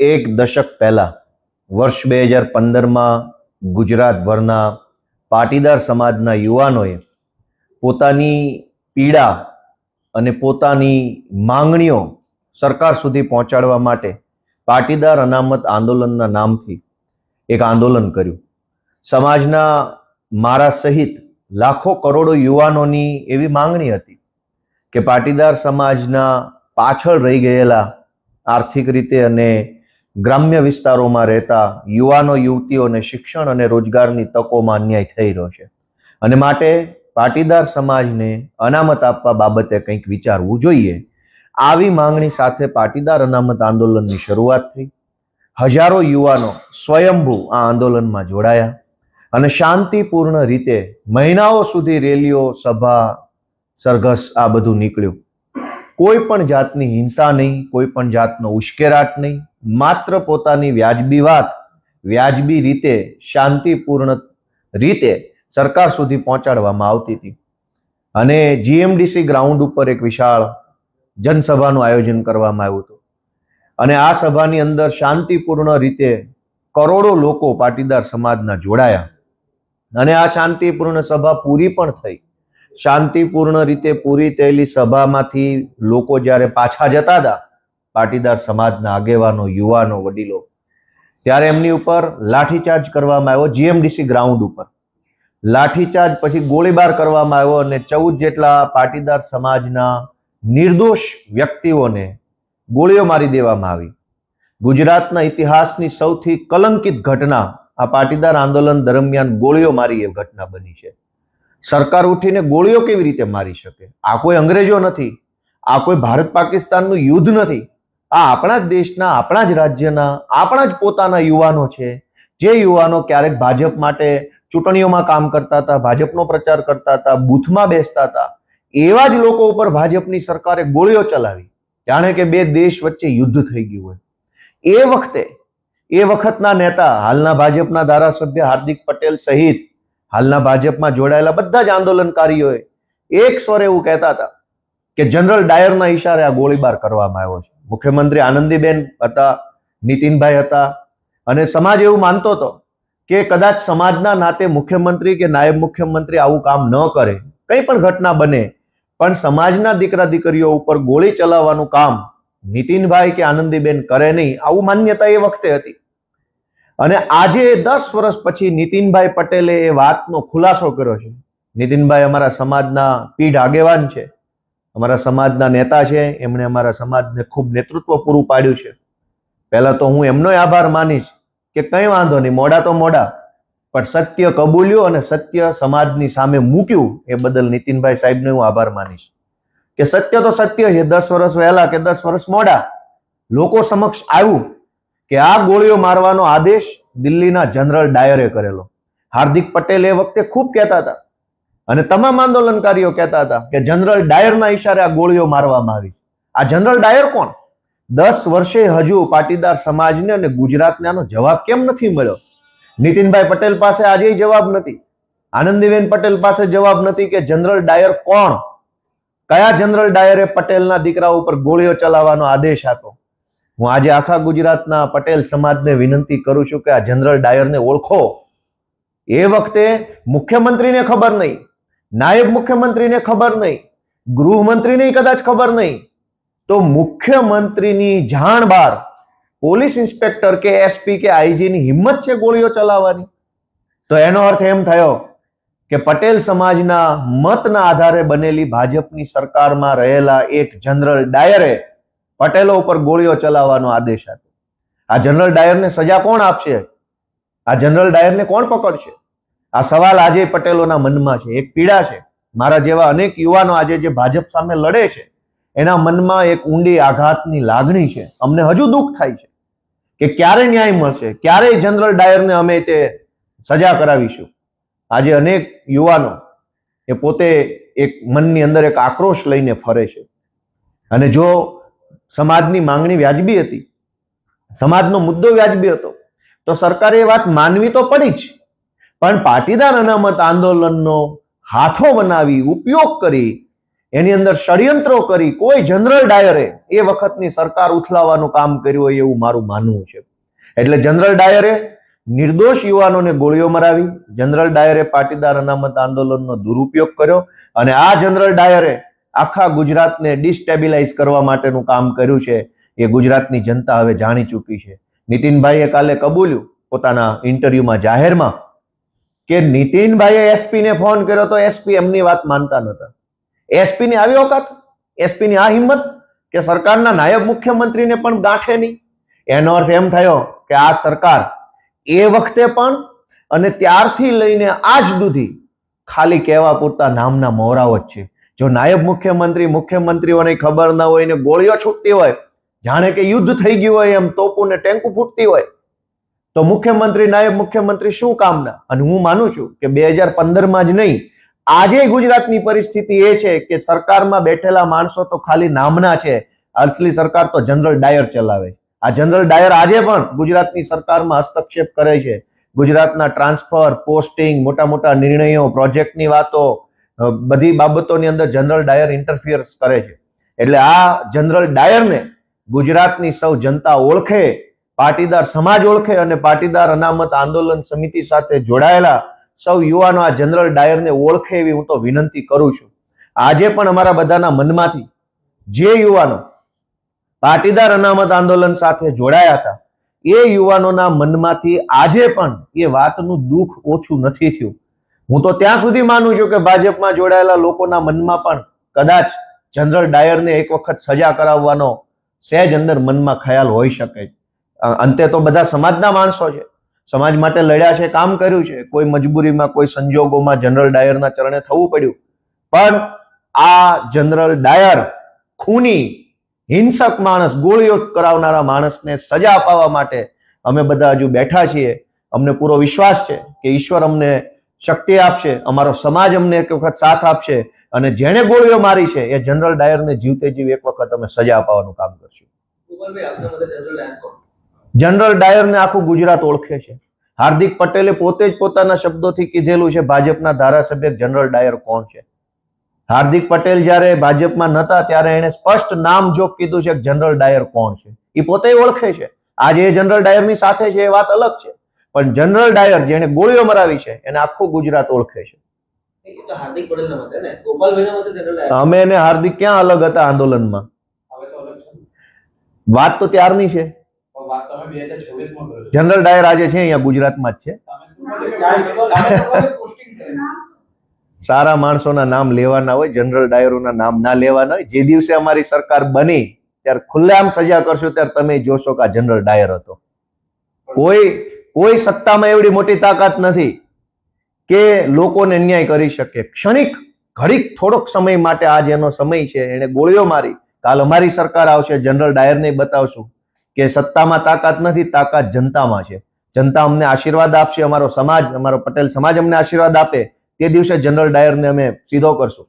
એક દશક પહેલા વર્ષ 2015માં ગુજરાતભરના પાટીદાર સમાજના યુવાનોએ પોતાની પીડા અને પોતાની માંગણીઓ સરકાર સુધી પહોંચાડવા માટે પાટીદાર અનામત આંદોલનના નામથી એક આંદોલન કર્યું. સમાજના મારા સહિત લાખો કરોડો યુવાનોની એવી માંગણી હતી કે પાટીદાર સમાજના પાછળ રહી ગયેલા આર્થિક રીતે અને ગ્રામ્ય વિસ્તારોમાં રહેતા યુવાનો યુવતીઓને શિક્ષણ અને રોજગારની તકોમાં અન્યાય થઈ રહ્યો છે અને માટે પાટીદાર સમાજને અનામત આપવા બાબતે કંઈક વિચારવું જોઈએ. આવી માંગણી સાથે પાટીદાર અનામત આંદોલનની શરૂઆત થઈ. હજારો યુવાનો સ્વયંભૂ આ આંદોલનમાં જોડાયા અને શાંતિપૂર્ણ રીતે મહિનાઓ સુધી રેલીઓ, સભા, સરઘસ આ બધું નીકળ્યું. કોઈ પણ જાતની હિંસા નહીં, કોઈ પણ જાતનો ઉશ્કેરાટ નહીં, માત્ર પોતાની વ્યાજબી વાત વ્યાજબી રીતે શાંતિપૂર્ણ રીતે સરકાર સુધી પહોંચાડવામાં આવતી હતી. અને જીએમડીસી ગ્રાઉન્ડ ઉપર એક વિશાળ જનસભાનું આયોજન કરવામાં આવ્યું હતું અને આ સભાની અંદર શાંતિપૂર્ણ રીતે કરોડો લોકો પાટીદાર સમાજના જોડાયા અને આ શાંતિપૂર્ણ સભા પૂરી પણ થઈ. શાંતિપૂર્ણ રીતે પૂરી થયેલી સભામાંથી લોકો જ્યારે પાછા જતા હતા, પાટીદાર સમાજના આગેવાનો, યુવાનો, વડીલો, ત્યારે એમની ઉપર લાઠીચાર્જ કરવામાં આવ્યો. જીએમડીસી ગ્રાઉન્ડ ઉપર લાઠીચાર્જ પછી ગોળીબાર કરવામાં આવ્યો અને 14 જેટલા પાટીદાર સમાજના નિર્દોષ વ્યક્તિઓને ગોળીઓ મારી દેવામાં આવી. ગુજરાતના ઇતિહાસની સૌથી કલંકિત ઘટના આ પાટીદાર આંદોલન દરમિયાન ગોળીઓ મારી એ ઘટના બની છે. સરકાર ઉઠીને ગોળીઓ કેવી રીતે મારી શકે? આ કોઈ અંગ્રેજો નથી, આ કોઈ ભારત પાકિસ્તાનનું યુદ્ધ નથી. આ આપણા જ દેશના, આપણા જ રાજ્યના, આપણા જ પોતાના યુવાનો છે, જે યુવાનો ક્યારેક ભાજપ માટે ચૂંટણીઓમાં કામ કરતા હતા, ભાજપનો પ્રચાર કરતા હતા, બૂથમાં બેસતા હતા. એવા જ લોકો ઉપર ભાજપની સરકારે ગોળીઓ ચલાવી, જાણે કે બે દેશ વચ્ચે યુદ્ધ થઈ ગયું હોય. એ વખતના નેતા, હાલના ભાજપના ધારાસભ્ય હાર્દિક પટેલ સહિત હાલના ભાજપમાં જોડાયેલા બધા જ આંદોલનકારીઓએ એક સ્વરે એવું કહેતા હતા કે જનરલ ડાયરના ઈશારે આ ગોળીબાર કરવામાં આવ્યો છે. મુખ્યમંત્રી આનંદીબેન હતા, નીતિનભાઈ હતા અને સમાજ એવું માનતો હતો કે કદાચ સમાજના નાતે મુખ્યમંત્રી કે નાયબ મુખ્યમંત્રી આવું કામ ન કરે, કંઈ પણ ઘટના બને, પણ સમાજના દીકરા દીકરીઓ ઉપર ગોળી ચલાવવાનું કામ નીતિનભાઈ કે આનંદીબેન કરે નહીં, આવું માન્યતા એ વખતે હતી. અને આજે 10 વર્ષ પછી નીતિનભાઈ પટેલે એ વાતનો ખુલાસો કર્યો છે. નીતિનભાઈ અમારા સમાજના પીઢ આગેવાન છે, અમારા સમાજના નેતા છે, એમણે અમારા સમાજને ખૂબ નેતૃત્વ પૂરું પાડ્યું છે. પહેલા તો હું એમનો આભાર માનીશ કે કંઈ વાંધો નહીં, મોડા તો મોડા, પણ સત્ય કબૂલ્યું અને સત્ય સમાજની સામે મૂક્યું એ બદલ નીતિનભાઈ સાહેબને હું આભાર માનીશ. કે સત્ય તો સત્ય છે, 10 વર્ષ વહેલા કે 10 વર્ષ મોડા લોકો સમક્ષ આવ્યું કે આ ગોળીઓ મારવાનો આદેશ દિલ્હીના જનરલ ડાયરે કરેલો. હાર્દિક પટેલ એ વખતે ખૂબ કહેતા હતા અને તમામ આંદોલનકારીઓ કહેતા હતા કે જનરલ ડાયરના ઈશારે આ ગોળીઓ મારવામાં આવી. આ જનરલ ડાયર કોણ? 10 વર્ષે હજુ પાટીદાર સમાજને અને ગુજરાતને આનો જવાબ કેમ નથી મળ્યો? નીતિનભાઈ પટેલ પાસે આજે જવાબ નથી, આનંદીબેન પટેલ પાસે જવાબ નથી કે જનરલ ડાયર કોણ? કયા જનરલ ડાયરે પટેલના દીકરા ઉપર ગોળીઓ ચલાવવાનો આદેશ આપ્યો? હું આજે આખા ગુજરાતના પટેલ સમાજને વિનંતી કરું છું કે આ જનરલ ડાયરને ઓળખો. એ વખતે મુખ્યમંત્રીને ખબર નહીં, નાયબ મુખ્યમંત્રીને ખબર નહીં, ગૃહમંત્રીને કદાચ ખબર નહીં, તો મુખ્યમંત્રીની જાણ બહાર પોલીસ ઇન્સ્પેક્ટર કે એસપી કે આઈજીની હિંમત છે ગોળીઓ ચલાવવાની? તો એનો અર્થ એમ થયો કે પટેલ સમાજના મતના આધારે બનેલી ભાજપની સરકારમાં રહેલા એક જનરલ ડાયરે પટેલો ઉપર ગોળીઓ ચલાવવાનો આદેશ આપ્યો. આ જનરલ ડાયરને સજા કોણ આપશે? આ જનરલ ડાયરને કોણ પકડશે? આ સવાલ આજે પટેલોના મનમાં છે, એક પીડા છે. મારા જેવા અનેક યુવાનો આજે જે ભાજપ સામે લડે છે એના મનમાં એક ઊંડી આઘાતની લાગણી છે. અમને હજુ દુઃખ થાય છે કે ક્યારે ન્યાય મળશે, ક્યારે જનરલ ડાયરને અમે તે સજા કરાવીશું. આજે અનેક યુવાનો એ પોતે એક મનની અંદર એક આક્રોશ લઈને ફરે છે અને જો સમાજની માંગણી વ્યાજબી હતી, સમાજનો મુદ્દો વ્યાજબી હતો, તો સરકારે એ વાત માનવી તો પડી જ. પણ પાટીદાર અનામત આંદોલનનો હાથો બનાવી, ઉપયોગ કરી એની અંદર ષડયંત્રો કરી કોઈ જનરલ ડાયરે એ વખતની સરકાર ઉથલાવવાનું કામ કર્યું હોય એવું મારું માનવું છે. એટલે જનરલ ડાયરે નિર્દોષ યુવાનોને ગોળીઓ મરાવી, જનરલ ડાયરે પાટીદાર અનામત આંદોલનનો દુરુપયોગ કર્યો અને આ જનરલ ડાયરે આખા ગુજરાતને ડિસ્ટેબિલાઇઝ કરવા માટેનું કામ કર્યું છે. એ ગુજરાતની જનતા હવે જાણી ચૂકી છે. નીતિનભાઈએ કાલે કબૂલ્યું પોતાના ઇન્ટરવ્યુમાં જાહેરમાં કે નીતિનભાઈએ એસપીને ફોન કર્યો તો એસપી એમની વાત માનતા નહોતા. એસપીની આવી ઓકાત, એસપીની આ હિંમત કે સરકારના નાયબ મુખ્યમંત્રીને પણ ગાંઠે નહીં. એનો અર્થ એમ થયો કે આ સરકાર એ વખતે પણ અને ત્યારથી લઈને આજ સુધી ખાલી કહેવા પૂરતા નામના મોહરાઓ જ છે. જો નાયબ મુખ્યમંત્રી મુખ્યમંત્રીઓને ખબર ના હોય ને ગોળીઓ છૂટતી હોય, જાણે કે યુદ્ધ થઈ ગયું હોય એમ તોપું ને ટેન્કુ ફૂટતી હોય, તો મુખ્યમંત્રી નાયબ મુખ્યમંત્રી શું કામના? અને હું માનું છું કે 2015માં જ નહીં, આજે ગુજરાતની પરિસ્થિતિ એ છે કે સરકારમાં બેઠેલા માણસો તો ખાલી નામના છે, અસલી સરકાર તો જનરલ ડાયર ચલાવે. આ જનરલ ડાયર આજે પણ ગુજરાતની સરકારમાં હસ્તક્ષેપ કરે છે. ગુજરાતના ટ્રાન્સફર, પોસ્ટિંગ, મોટા મોટા નિર્ણયો, પ્રોજેક્ટની વાતો, બધી બાબતોની અંદર જનરલ ડાયર ઇન્ટરફિયર કરે છે. એટલે આ જનરલ ડાયરને ગુજરાતની સૌ જનતા ઓળખે, પાટીદાર સમાજ ઓળખે અને પાટીદાર અનામત આંદોલન સમિતિ સાથે જોડાયેલા સૌ યુવાનો આ જનરલ ડાયરને ઓળખે એવી હું તો વિનંતી કરું છું. આજે પણ અમારા બધાના મનમાંથી જે યુવાનો પાટીદાર અનામત આંદોલન સાથે જોડાયા હતા એ યુવાનોના મનમાંથી આજે પણ એ વાતનું દુઃખ ઓછું નથી થયું. હું તો ત્યાં સુધી માનું છું કે ભાજપમાં જોડાયેલા લોકોના મનમાં પણ કદાચ જનરલ ડાયરને એક વખત સજા કરાવવાનો સહેજ અંદર મનમાં ખ્યાલ હોઈ શકે. અંતે તો બધા સમાજના માણસો છે, સમાજ માટે લડ્યા છે, કામ કર્યું છે. કોઈ મજબૂરીમાં, કોઈ સંજોગોમાં જનરલ ડાયરના ચરણે થવું પડ્યું, પણ આ જનરલ ડાયર ખૂની, હિંસક માણસ, ગોળીઓ કરાવનારા માણસને સજા અપાવવા માટે અમે બધા હજુ બેઠા છીએ. અમને પૂરો વિશ્વાસ છે કે ઈશ્વર અમને શક્તિ આપશે, અમારો સમાજ અમને એક વખત સાથ આપશે અને જેણે ગોળીઓ મારી છે એ જનરલ ડાયરને જીવતે જીવ એક વખત અમે સજા અપાવવાનું કામ કરશું. જનરલ ડાયરને આખું ગુજરાત ઓળખે છે. હાર્દિક પટેલે પોતે જ પોતાના શબ્દોથી કીધેલું છે ભાજપના ધારાસભ્ય જનરલ ડાયર કોણ છે. હાર્દિક પટેલ જ્યારે ભાજપમાં નહોતા ત્યારે એને સ્પષ્ટ નામ જોગ કીધું છે કે જનરલ ડાયર કોણ છે. એ પોતે ઓળખે છે. આજે એ જનરલ ડાયરની સાથે છે એ વાત અલગ છે, પણ જનરલ ડાયર જેને ગોળીઓ મરાવી છે એને આખું ગુજરાત ઓળખે છે. અમે એને હાર્દિક ક્યાં અલગ હતા આંદોલનમાં? વાત તો ત્યારની છે. જનરલ ડાયર આજે છે અહીંયા ગુજરાતમાં જ છે. સારા માણસોના નામ લેવાના હોય, જનરલ ડાયરોના નામ ના લેવાના હોય. જે દિવસે અમારી સરકાર બની ત્યારે ખુલ્લેઆમ સજા કરશો ત્યારે તમે જોશો કે આ જનરલ ડાયર હતો. કોઈ સત્તામાં એવડી મોટી તાકાત નથી કે લોકોને અન્યાય કરી શકે. ક્ષણિક ઘડીક થોડોક સમય માટે આજ એનો સમય છે, એને ગોળીઓ મારી. કાલ અમારી સરકાર આવશે, જનરલ ડાયરને બતાવશું કે સત્તામાં તાકાત નથી, તાકાત જનતામાં છે. જનતા અમને આશીર્વાદ આપશે, અમારો સમાજ, અમારો પટેલ સમાજ અમને આશીર્વાદ આપે, તે દિવસે જનરલ ડાયરને અમે સીધો કરશું.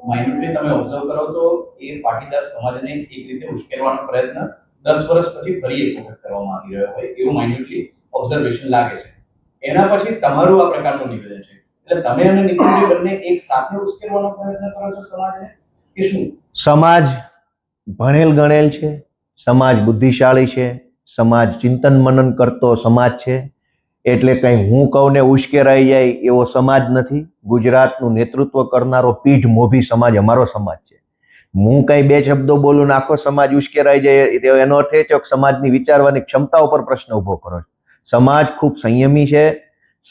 માઇન્ડલી તમે ઓબ્ઝર્વ કરો તો એ પાટીદાર સમાજને એક રીતે ઉશ્કેરવાનો પ્રયત્ન 10 વર્ષ પછી ફરી એક વખત કરવામાં આવી રહ્યો હોય એવું માઇન્ડલી ઓબ્ઝર્વેશન લાગે છે. એના પછી તમારું આ પ્રકારનું નિવેદન છે, એટલે તમે અને નીતિનભાઈ બંને એક સાથે ઉશ્કેરવાનો પ્રયત્ન કરો છો સમાજને કે શું? સમાજ ભણેલ ગણેલ છે, સમાજ બુદ્ધિશાળી છે, સમાજ ચિંતન મનન કરતો સમાજ છે. એટલે કઈ હું કહું ને ઉશ્કેરાઈ જાય એવો સમાજ નથી. ગુજરાતનું નેતૃત્વ કરનારો પીઠ મોભી સમાજ અમારો સમાજ છે. હું કઈ બે શબ્દો બોલું ને આખો સમાજ ઉશ્કેરાઈ જાય એનો અર્થ એ છે કે સમાજની વિચારવાની ક્ષમતા ઉપર પ્રશ્ન ઉભો કરો છો. સમાજ ખૂબ સંયમી છે.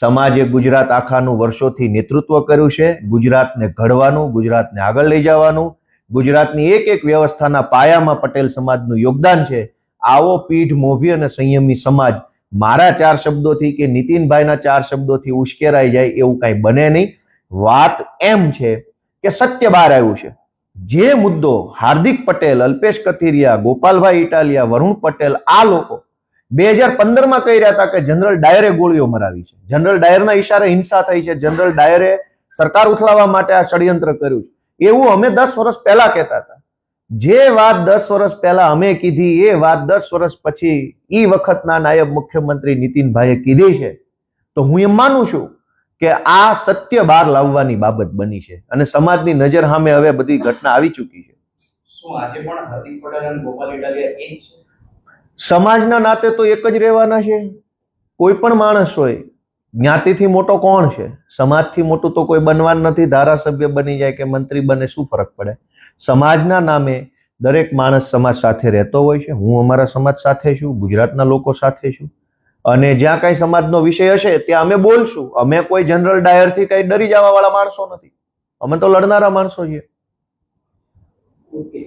સમાજે ગુજરાત આખાનું વર્ષોથી નેતૃત્વ કર્યું છે. ગુજરાતને ઘડવાનું, ગુજરાતને આગળ લઈ જવાનું, ગુજરાતની એક એક વ્યવસ્થાના પાયામાં પટેલ સમાજનું યોગદાન છે. આવો પીઠ મોભી અને સંયમી સમાજ મારા 4 શબ્દોથી કે નીતિનભાઈના 4 શબ્દોથી ઉશ્કેરાઈ જાય એવું કઈ બને નહીં. વાત એમ છે કે સત્ય બહાર આવ્યું છે. જે મુદ્દો હાર્દિક પટેલ, અલ્પેશ કથિરિયા, ગોપાલભાઈ ઇટાલિયા, વરુણ પટેલ આ લોકો 2015માં કહી રહ્યા હતા કે જનરલ ડાયરે ગોળીઓ મરાવી છે, જનરલ ડાયરના ઈશારે હિંસા થઈ છે, જનરલ ડાયરે સરકાર ઉથલાવવા માટે આ ષડયંત્ર કર્યું છે, એવું અમે 10 વર્ષ પહેલા કહેતા હતા. જે વાત 10 વર્ષ પહેલા અમે કીધી એ વાત 10 વર્ષ પછી ઈ વખતના નાયબ મુખ્યમંત્રી નીતિનભાઈએ કીધી છે. તો હું એમ માનું છું કે આ સત્ય બહાર લાવવાની બાબત બની છે અને સમાજની નજર સામે હવે બધી ઘટના આવી ચૂકી છે. શું આજે પણ હાર્દિક પટેલ અને ગોપાલ ઇટાલિયા એ જ છે? સમાજના નાતે તો એક જ રહેવાના છે. કોઈ પણ માણસ હોય, જ્ઞાતિથી મોટો કોણ છે? સમાજથી મોટું તો કોઈ બનવાનું નથી. ધારાસભ્ય બની જાય કે મંત્રી બને, શું ફરક પડે? સમાજના નામે દરેક માણસ સમાજ સાથે રહેતો હોય છે. હું અમારા સમાજ સાથે છું, ગુજરાતના લોકો સાથે છું, અને જ્યાં કઈ સમાજનો વિષય હશે ત્યાં અમે બોલશું. અમે કોઈ જનરલ ડાયરથી કઈ ડરી જવા વાળા માણસો નથી. અમે તો લડનારા માણસો છીએ. ઓકે.